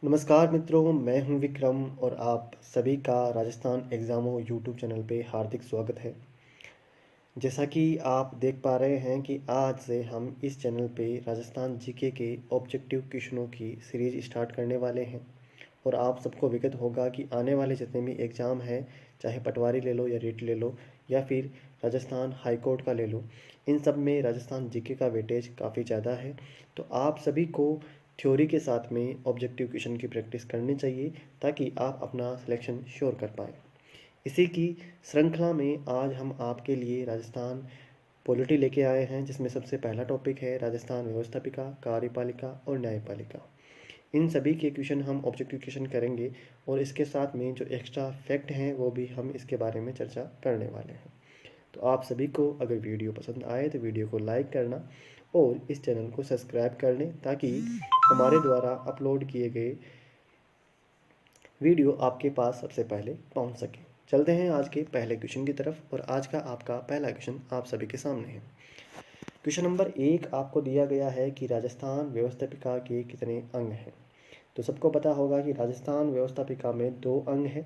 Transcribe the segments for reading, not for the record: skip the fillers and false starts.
नमस्कार मित्रों, मैं हूं विक्रम और आप सभी का राजस्थान एग्ज़ामो यूट्यूब चैनल पे हार्दिक स्वागत है। जैसा कि आप देख पा रहे हैं कि आज से हम इस चैनल पे राजस्थान जीके के ऑब्जेक्टिव क्वेश्चनों की सीरीज स्टार्ट करने वाले हैं। और आप सबको विगत होगा कि आने वाले जितने भी एग्ज़ाम हैं, चाहे पटवारी ले लो या रीट ले लो या फिर राजस्थान हाई कोर्ट का ले लो, इन सब में राजस्थान जीके का वेटेज काफ़ी ज़्यादा है। तो आप सभी को थ्योरी के साथ में ऑब्जेक्टिव क्वेश्चन की प्रैक्टिस करनी चाहिए ताकि आप अपना सिलेक्शन श्योर कर पाएँ। इसी की श्रृंखला में आज हम आपके लिए राजस्थान पॉलिटी लेके आए हैं, जिसमें सबसे पहला टॉपिक है राजस्थान व्यवस्थापिका, कार्यपालिका और न्यायपालिका। इन सभी के क्वेश्चन हम ऑब्जेक्टिव क्वेश्चन करेंगे और इसके साथ में जो एक्स्ट्रा फैक्ट हैं वो भी हम इसके बारे में चर्चा करने वाले हैं। तो आप सभी को अगर वीडियो पसंद आए तो वीडियो को लाइक करना और इस चैनल को सब्सक्राइब कर लें ताकि हमारे द्वारा अपलोड किए गए वीडियो आपके पास सबसे पहले पहुंच सके। चलते हैं आज के पहले क्वेश्चन की तरफ और आज का आपका पहला क्वेश्चन आप सभी के सामने है। क्वेश्चन नंबर 1 आपको दिया गया है कि राजस्थान व्यवस्थापिका के कितने अंग हैं। तो सबको पता होगा कि राजस्थान व्यवस्थापिका में 2 अंग हैं।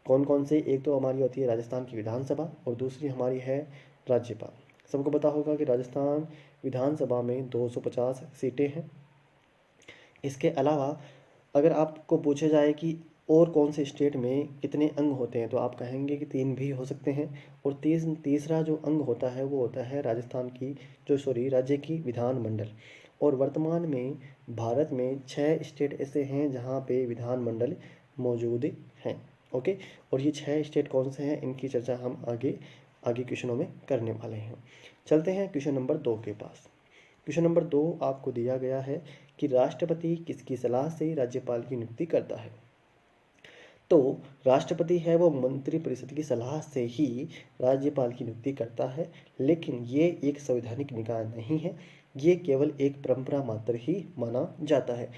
कौन कौन से? एक तो हमारी होती है राजस्थान की विधानसभा और दूसरी हमारी है राज्यपाल। सबको पता होगा कि राजस्थान विधानसभा में 250 सीटें हैं। इसके अलावा अगर आपको पूछा जाए कि और कौन से स्टेट में कितने अंग होते हैं तो आप कहेंगे कि 3 भी हो सकते हैं। और तीसरा जो अंग होता है वो होता है राजस्थान की राज्य की विधानमंडल। और वर्तमान में भारत में 6 स्टेट ऐसे हैं जहाँ पे विधानमंडल मौजूद हैं। ओके, और ये 6 स्टेट कौन से हैं इनकी चर्चा हम आगे आगे क्वेश्चनों में करने वाले हैं। चलते हैं क्वेश्चन नंबर 2 के पास। क्वेश्चन नंबर 2 आपको दिया गया है कि राष्ट्रपति किसकी सलाह से राज्यपाल की नियुक्ति करता है। तो राष्ट्रपति है वो मंत्रिपरिषद की सलाह से ही राज्यपाल की नियुक्ति करता है, लेकिन ये एक संवैधानिक निकाय नहीं है। ये केवल एक परंपरा मात्र ही माना जाता है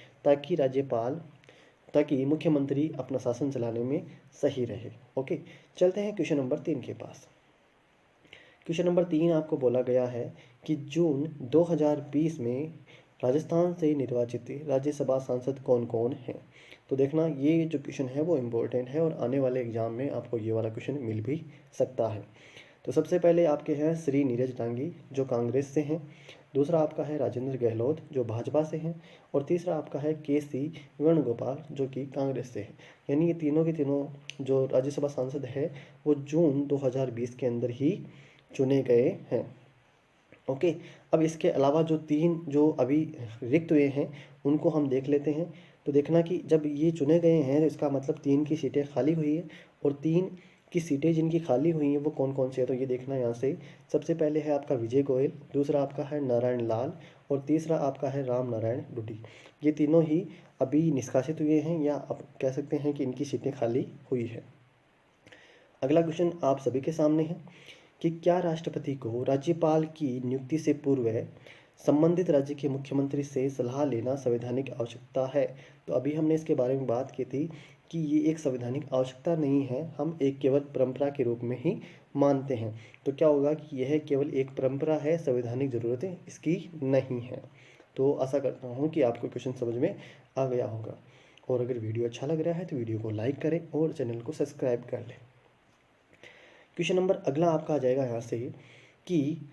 ताकि मुख्यमंत्री अपना शासन चलाने में सही रहे। ओके, चलते हैं क्वेश्चन नंबर 3 के पास। क्वेश्चन नंबर 3 आपको बोला गया है कि जून 2020 में राजस्थान से निर्वाचित राज्यसभा सांसद कौन कौन हैं। तो देखना ये जो क्वेश्चन है वो इम्पोर्टेंट है और आने वाले एग्जाम में आपको ये वाला क्वेश्चन मिल भी सकता है। तो सबसे पहले आपके हैं श्री नीरज डांगी जो कांग्रेस से हैं। दूसरा आपका है राजेंद्र गहलोत जो भाजपा से हैं। और तीसरा आपका है के.सी. वेणुगोपाल जो कि कांग्रेस से हैं। यानी ये तीनों के तीनों जो राज्यसभा सांसद है वो जून 2020 के अंदर ही चुने गए हैं। ओके, अब इसके अलावा जो 3 जो अभी रिक्त हुए हैं उनको हम देख लेते हैं। तो देखना कि जब ये चुने गए हैं तो इसका मतलब 3 की सीटें खाली हुई है और 3 की सीटें जिनकी खाली हुई हैं वो कौन कौन सी है। तो ये देखना यहाँ से सबसे पहले है आपका विजय गोयल, दूसरा आपका है नारायण लाल और तीसरा आपका है राम नारायण डूडी। ये तीनों ही अभी निष्कासित हुए हैं या आप कह सकते हैं कि इनकी सीटें खाली हुई है। अगला क्वेश्चन आप सभी के सामने है कि क्या राष्ट्रपति को राज्यपाल की नियुक्ति से पूर्व संबंधित राज्य के मुख्यमंत्री से सलाह लेना संवैधानिक आवश्यकता है। तो अभी हमने इसके बारे में बात की थी कि ये एक संवैधानिक आवश्यकता नहीं है, हम एक केवल परंपरा के रूप में ही मानते हैं। तो क्या होगा कि यह केवल एक परंपरा है, संवैधानिक ज़रूरतें इसकी नहीं है। तो आशा करता हूँ कि आपको क्वेश्चन समझ में आ गया होगा। और अगर वीडियो अच्छा लग रहा है तो वीडियो को लाइक करें और चैनल को सब्सक्राइब कर लें। क्वेश्चन नंबर अगला आपका आ जाएगा यहाँ से कि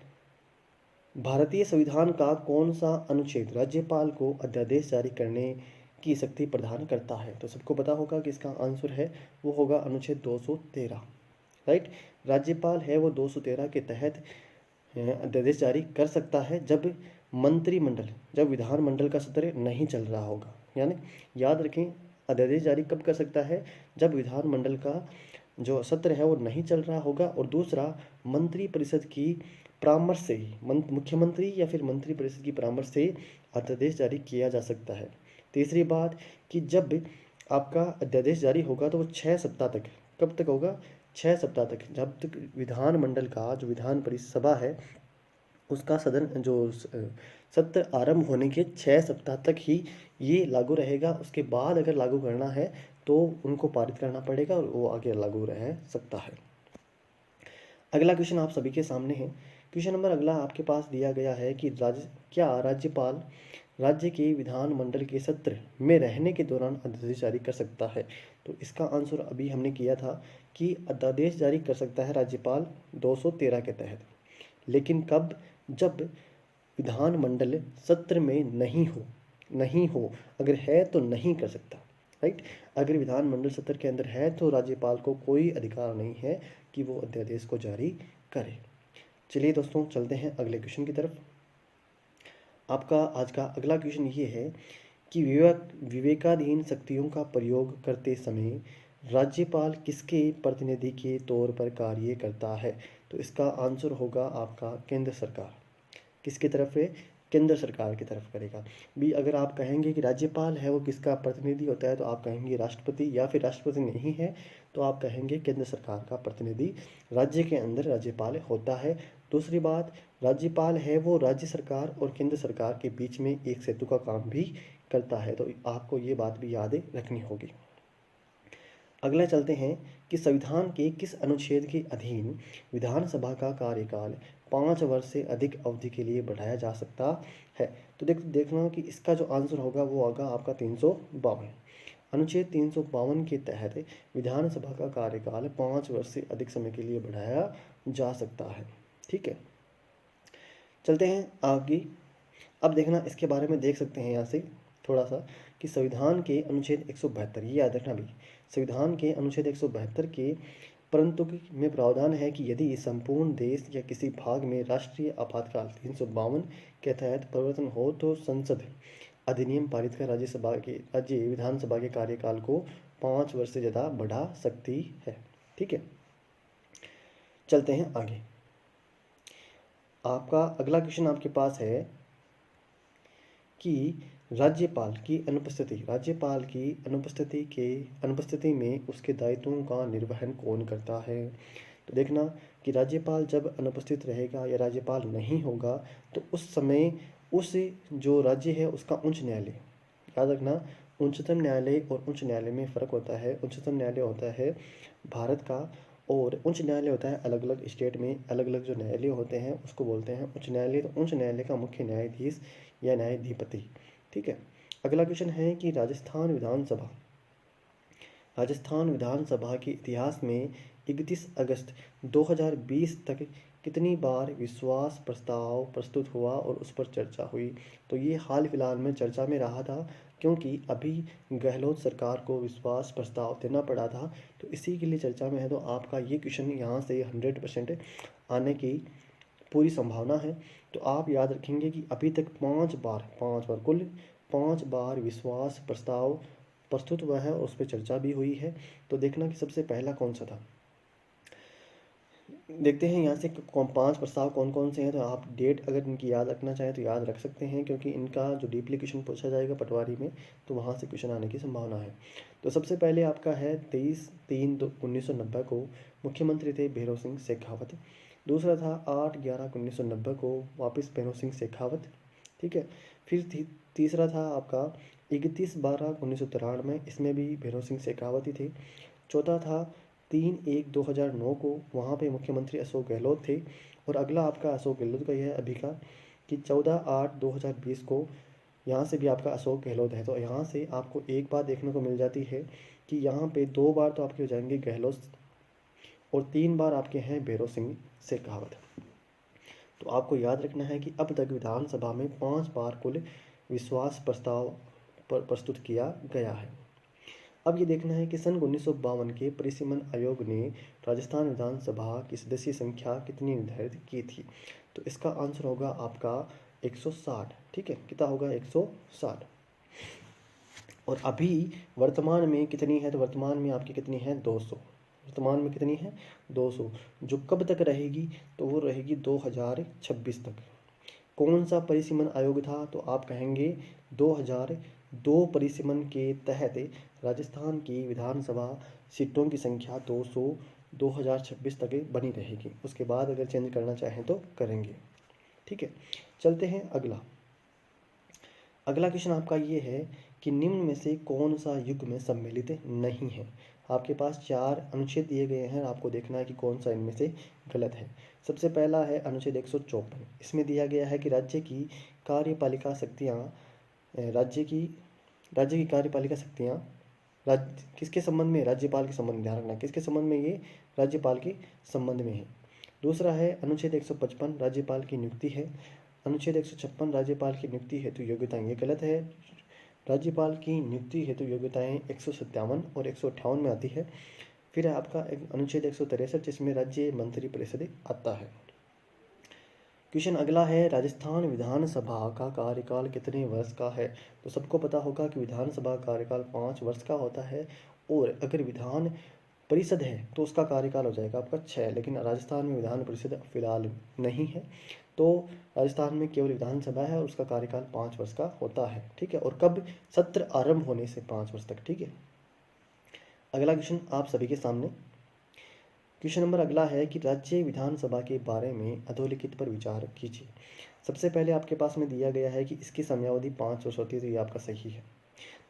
भारतीय संविधान का कौन सा अनुच्छेद राज्यपाल को अध्यादेश जारी करने की शक्ति प्रदान करता है। तो सबको पता होगा कि इसका आंसर है वो होगा अनुच्छेद 213। राइट, राज्यपाल है वो 213 के तहत अध्यादेश जारी कर सकता है जब विधानमंडल का सत्र नहीं चल रहा होगा। यानी याद रखें, अध्यादेश जारी कब कर सकता है? जब विधानमंडल का जो सत्र है वो नहीं चल रहा होगा। और दूसरा, मंत्रिपरिषद की परामर्श से ही मुख्यमंत्री या फिर मंत्रिपरिषद की परामर्श से अध्यादेश जारी किया जा सकता है। तीसरी बात कि जब आपका अध्यादेश जारी होगा तो वो 6 सप्ताह तक, कब तक होगा? 6 सप्ताह तक, जब तक विधानमंडल का जो विधान परिसभा है उसका सत्र आरंभ होने के 6 सप्ताह तक ही ये लागू रहेगा। उसके बाद अगर लागू करना है तो उनको पारित करना पड़ेगा और वो आगे लागू रह सकता है। अगला क्वेश्चन आप सभी के सामने है। क्वेश्चन नंबर अगला आपके पास दिया गया है कि क्या राज्यपाल राज्य के विधानमंडल के सत्र में रहने के दौरान अध्यादेश जारी कर सकता है? तो इसका आंसर अभी हमने किया था कि अध्यादेश जारी कर सकता है राज्यपाल 213 के तहत। लेकिन कब? जब विधानमंडल सत्र में नहीं हो, अगर है तो नहीं कर सकता, राइट। अगर विधानमंडल सत्र के अंदर है तो राज्यपाल को कोई अधिकार नहीं है कि वो अध्यादेश को जारी करे। चलिए दोस्तों, चलते हैं अगले क्वेश्चन की तरफ। आपका आज का अगला क्वेश्चन ये है कि विवेकाधीन शक्तियों का प्रयोग करते समय राज्यपाल किसके प्रतिनिधि के तौर पर कार्य करता है? तो इसका आंसर होगा आपका केंद्र सरकार। किसकी तरफ है? केंद्र सरकार की तरफ करेगा। भी अगर आप कहेंगे कि राज्यपाल है वो किसका प्रतिनिधि होता है, तो आप कहेंगे राष्ट्रपति, या फिर राष्ट्रपति नहीं है तो आप कहेंगे केंद्र सरकार का प्रतिनिधि राज्य के अंदर राज्यपाल होता है। दूसरी बात, राज्यपाल है वो राज्य सरकार और केंद्र सरकार के बीच में एक सेतु का काम भी करता है, तो आपको ये बात भी याद रखनी होगी। अगला चलते हैं कि संविधान के किस अनुच्छेद के अधीन विधानसभा का कार्यकाल 5 वर्ष से अधिक अवधि के लिए बढ़ाया जा सकता है? तो देखना कि इसका जो आंसर होगा वो होगा आपका 352। अनुच्छेद 352 के तहत विधानसभा का कार्यकाल 5 वर्ष से अधिक समय के लिए बढ़ाया जा सकता है। ठीक है, चलते हैं आगे। अब देखना, इसके बारे में देख सकते हैं यहाँ से थोड़ा सा कि संविधान के अनुच्छेद 172, ये याद रखना भी, संविधान के अनुच्छेद 172 के परंतु में प्रावधान है कि यदि संपूर्ण देश या किसी भाग में राष्ट्रीय आपातकाल 352 के तहत परिवर्तन हो तो संसद अधिनियम पारित कर राज्य विधानसभा के कार्यकाल को 5 वर्ष से ज़्यादा बढ़ा सकती है। ठीक है, चलते हैं आगे। आपका अगला क्वेश्चन आपके पास है कि राज्यपाल की अनुपस्थिति में उसके दायित्वों का निर्वहन कौन करता है? तो देखना कि राज्यपाल जब अनुपस्थित रहेगा या राज्यपाल नहीं होगा तो उस समय उस जो राज्य है उसका उच्च न्यायालय, याद रखना उच्चतम न्यायालय और उच्च न्यायालय में फ़र्क होता है। उच्चतम न्यायालय होता है भारत का और उच्च न्यायालय होता है अलग अलग स्टेट में अलग अलग जो न्यायालय होते हैं उसको बोलते हैं उच्च न्यायालय। तो उच्च न्यायालय का मुख्य न्यायाधीश या न्यायाधिपति। ठीक है, अगला क्वेश्चन है कि राजस्थान विधानसभा के इतिहास में 31 अगस्त 2020 तक कितनी बार विश्वास प्रस्ताव प्रस्तुत हुआ और उस पर चर्चा हुई? तो ये हाल फिलहाल में चर्चा में रहा था क्योंकि अभी गहलोत सरकार को विश्वास प्रस्ताव देना पड़ा था, तो इसी के लिए चर्चा में है। तो आपका ये क्वेश्चन यहाँ से 100% आने की पूरी संभावना है। तो आप याद रखेंगे कि अभी तक 5 बार कुल 5 बार विश्वास प्रस्ताव प्रस्तुत हुआ है और उस पर चर्चा भी हुई है। तो देखना कि सबसे पहला कौन सा था। देखते हैं यहाँ से 5 प्रस्ताव कौन कौन से हैं। तो आप डेट अगर इनकी याद रखना चाहें तो याद रख सकते हैं क्योंकि इनका जो डीपली क्वेश्चन पूछा जाएगा पटवारी में तो वहाँ से क्वेश्चन आने की संभावना है। तो सबसे पहले आपका है 23/3/1990 को मुख्यमंत्री थे भैरों सिंह शेखावत। दूसरा था 8/11/1990 को वापस भैरों सिंह शेखावत। ठीक है, फिर तीसरा था आपका 31/12/1993, इसमें भी भैरों सिंह शेखावत ही थे। चौथा था 3/1/2009 को, वहाँ पे मुख्यमंत्री अशोक गहलोत थे। और अगला आपका अशोक गहलोत का यह है अभी का कि 14/8/2020 को, यहाँ से भी आपका अशोक गहलोत है। तो यहाँ से आपको एक बात देखने को मिल जाती है कि यहाँ पे 2 बार तो आपके हो जाएंगे गहलोत और 3 बार आपके हैं भैरों सिंह शेखावत। तो आपको याद रखना है कि अब तक विधानसभा में 5 बार कुल विश्वास प्रस्ताव प्रस्तुत किया गया है। अब ये देखना है कि सन 1952 के परिसीमन आयोग ने राजस्थान विधानसभा की सदस्य संख्या कितनी निर्धारित की थी? तो इसका आंसर होगा आपका 160। ठीक है, कितना होगा? 160। और अभी वर्तमान में कितनी है? तो वर्तमान में आपकी कितनी है? 200। वर्तमान में कितनी है? 200, जो कब तक रहेगी? तो वो रहेगी 2026 तक। कौन सा परिसीमन आयोग था? तो आप कहेंगे 2002 परिसीमन के तहत राजस्थान की विधानसभा सीटों की संख्या 200 2026 तक बनी रहेगी। उसके बाद अगर चेंज करना चाहें तो करेंगे। ठीक है, चलते हैं अगला क्वेश्चन आपका ये है कि निम्न में से कौन सा युग में सम्मिलित नहीं है? आपके पास 4 अनुच्छेद दिए गए हैं, आपको देखना है कि कौन सा इनमें से गलत है। सबसे पहला है अनुच्छेद 154। इसमें दिया गया है कि राज्य की कार्यपालिका शक्तियाँ राज्य की कार्यपालिका शक्तियाँ राज्य किसके संबंध में, राज्यपाल के संबंध में, ध्यान रखना किसके संबंध में, ये राज्यपाल के संबंध में है। दूसरा है अनुच्छेद 155 राज्यपाल की नियुक्ति है। अनुच्छेद 156 राज्यपाल की नियुक्ति हेतु योग्यताएं, ये गलत है। राज्यपाल की नियुक्ति हेतु योग्यताएं 157 और 158 में आती है। फिर है आपका अनुच्छेद 163 जिसमें राज्य मंत्री परिषद आता है। क्वेश्चन अगला है, राजस्थान विधानसभा का कार्यकाल कितने वर्ष का है। तो सबको पता होगा कि विधानसभा का कार्यकाल 5 वर्ष का होता है, और अगर विधान परिषद है तो उसका कार्यकाल हो जाएगा आपका 6। लेकिन राजस्थान में विधान परिषद फिलहाल नहीं है, तो राजस्थान में केवल विधानसभा है और उसका कार्यकाल 5 वर्ष का होता है। ठीक है, और कब, सत्र आरंभ होने से 5 वर्ष तक। ठीक है, अगला क्वेश्चन आप सभी के सामने। क्वेश्चन नंबर अगला है कि राज्य विधानसभा के बारे में अधोलिखित पर विचार कीजिए। सबसे पहले आपके पास में दिया गया है कि इसकी समयावधि 5 वर्ष होती है, तो ये आपका सही है।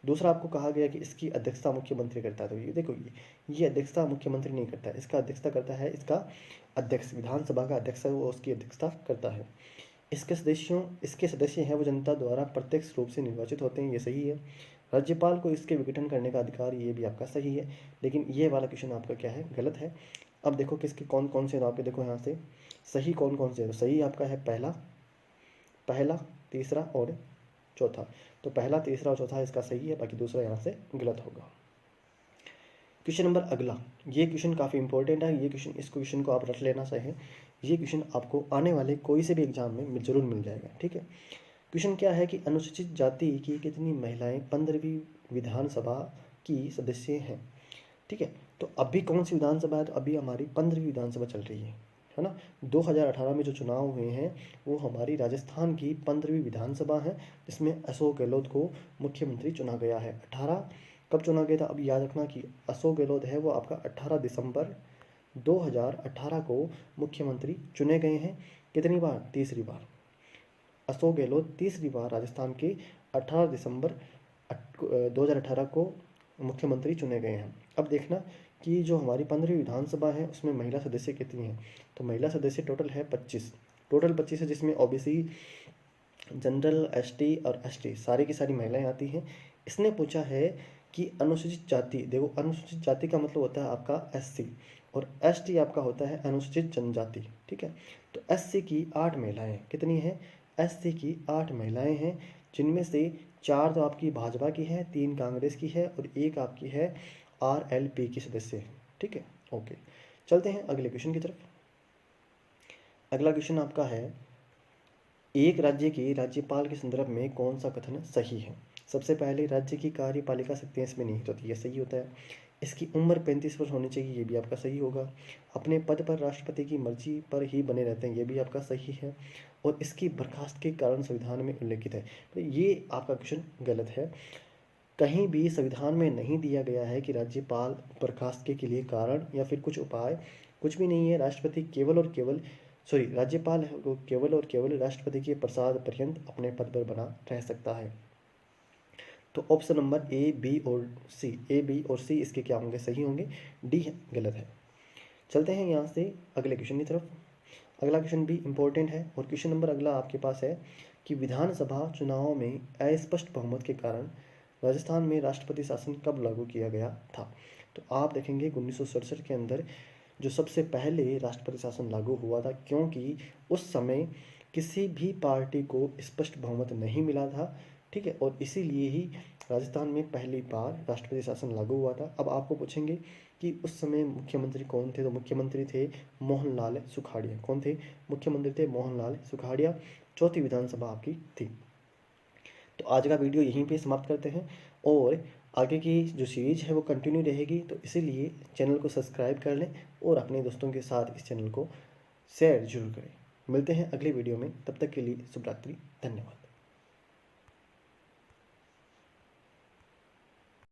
दूसरा आपको कहा गया कि इसकी अध्यक्षता मुख्यमंत्री करता है, तो ये देखो ये अध्यक्षता मुख्यमंत्री नहीं करता है, इसका अध्यक्षता करता है इसका अध्यक्ष, विधानसभा का अध्यक्ष है वो उसकी अध्यक्षता करता है। इसके सदस्य हैं वो जनता द्वारा प्रत्यक्ष रूप से निर्वाचित होते हैं, ये सही है। राज्यपाल को इसके विघटन करने का अधिकार, ये भी आपका सही है। लेकिन ये वाला क्वेश्चन आपका क्या है, गलत है। अब देखो किसके कौन कौन से आपके देखो यहाँ से सही कौन कौन से है। सही आपका है पहला, तीसरा और चौथा। तो पहला, तीसरा और चौथा इसका सही है, बाकी दूसरा यहाँ से गलत होगा। क्वेश्चन नंबर अगला, ये क्वेश्चन काफ़ी इंपॉर्टेंट है। ये क्वेश्चन, इस क्वेश्चन को आप रख लेना चाहिए। ये क्वेश्चन आपको आने वाले कोई से भी एग्जाम में जरूर मिल जाएगा। ठीक है, क्वेश्चन क्या है कि अनुसूचित जाति की कितनी महिलाएं 15वीं विधानसभा की सदस्य हैं। ठीक है, तो अभी कौन सी विधानसभा है, तो अभी हमारी 15वीं विधानसभा चल रही है ना। 2018 में जो चुनाव हुए हैं वो हमारी राजस्थान की 15वीं विधानसभा है, जिसमें अशोक गहलोत को मुख्यमंत्री चुना गया है। 18 कब चुना गया था, अब याद रखना कि अशोक गहलोत है वो आपका 18 दिसंबर 2018 को मुख्यमंत्री चुने गए हैं। कितनी बार, तीसरी बार। अशोक गहलोत तीसरी बार राजस्थान के 18 दिसंबर 2018 को मुख्यमंत्री चुने गए हैं। अब देखना कि जो हमारी 15वीं विधानसभा है उसमें महिला सदस्य कितनी हैं। तो महिला सदस्य टोटल है 25, टोटल 25 है, जिसमें ओबीसी, जनरल, एसटी और एसटी सारी की सारी महिलाएं आती हैं। इसने पूछा है कि अनुसूचित जाति, देखो अनुसूचित जाति का मतलब होता है आपका एससी, और एसटी आपका होता है अनुसूचित जनजाति। ठीक है, तो एससी की 8 महिलाएं, कितनी हैं, एससी की 8 महिलाएं हैं, जिनमें से 4 तो आपकी भाजपा की है, 3 कांग्रेस की है और 1 आपकी है आरएलपी की सदस्य है। ठीक है, ओके, चलते हैं अगले क्वेश्चन की तरफ। अगला क्वेश्चन आपका है, एक राज्य के राज्यपाल के संदर्भ में कौन सा कथन सही है। सबसे पहले राज्य की कार्यपालिका शक्तियाँ इसमें निहित होती है, सही होता है। इसकी उम्र 35 वर्ष होनी चाहिए, ये भी आपका सही होगा। अपने पद पर राष्ट्रपति की मर्जी पर ही बने रहते हैं, ये भी आपका सही है। और इसकी बर्खास्त के कारण संविधान में उल्लेखित है, तो ये आपका क्वेश्चन गलत है। कहीं भी संविधान में नहीं दिया गया है कि राज्यपाल बर्खास्त के लिए कारण या फिर कुछ उपाय, कुछ भी नहीं है। राष्ट्रपति केवल और केवल राज्यपाल को केवल और केवल राष्ट्रपति के प्रसाद पर्यंत अपने पद पर बना रह सकता है। तो ऑप्शन नंबर ए, बी और सी इसके क्या होंगे, सही होंगे। डी गलत है। चलते हैं यहाँ से अगले क्वेश्चन की तरफ। अगला क्वेश्चन भी इम्पोर्टेंट है, और क्वेश्चन नंबर अगला आपके पास है कि विधानसभा चुनाव में अस्पष्ट बहुमत के कारण राजस्थान में राष्ट्रपति शासन कब लागू किया गया था। तो आप देखेंगे 1967 के अंदर जो सबसे पहले राष्ट्रपति शासन लागू हुआ था, क्योंकि उस समय किसी भी पार्टी को स्पष्ट बहुमत नहीं मिला था। ठीक है, और इसीलिए ही राजस्थान में पहली बार राष्ट्रपति शासन लागू हुआ था। अब आपको पूछेंगे कि उस समय मुख्यमंत्री कौन थे, तो मुख्यमंत्री थे मोहनलाल सुखाड़िया। कौन थे, मुख्यमंत्री थे मोहनलाल सुखाड़िया। चौथी विधानसभा आपकी थी। तो आज का वीडियो यहीं पे समाप्त करते हैं, और आगे की जो सीरीज है वो कंटिन्यू रहेगी, तो इसीलिए चैनल को सब्सक्राइब कर लें और अपने दोस्तों के साथ इस चैनल को शेयर जरूर करें। मिलते हैं अगली वीडियो में, तब तक के लिए शुभ रात्रि, धन्यवाद।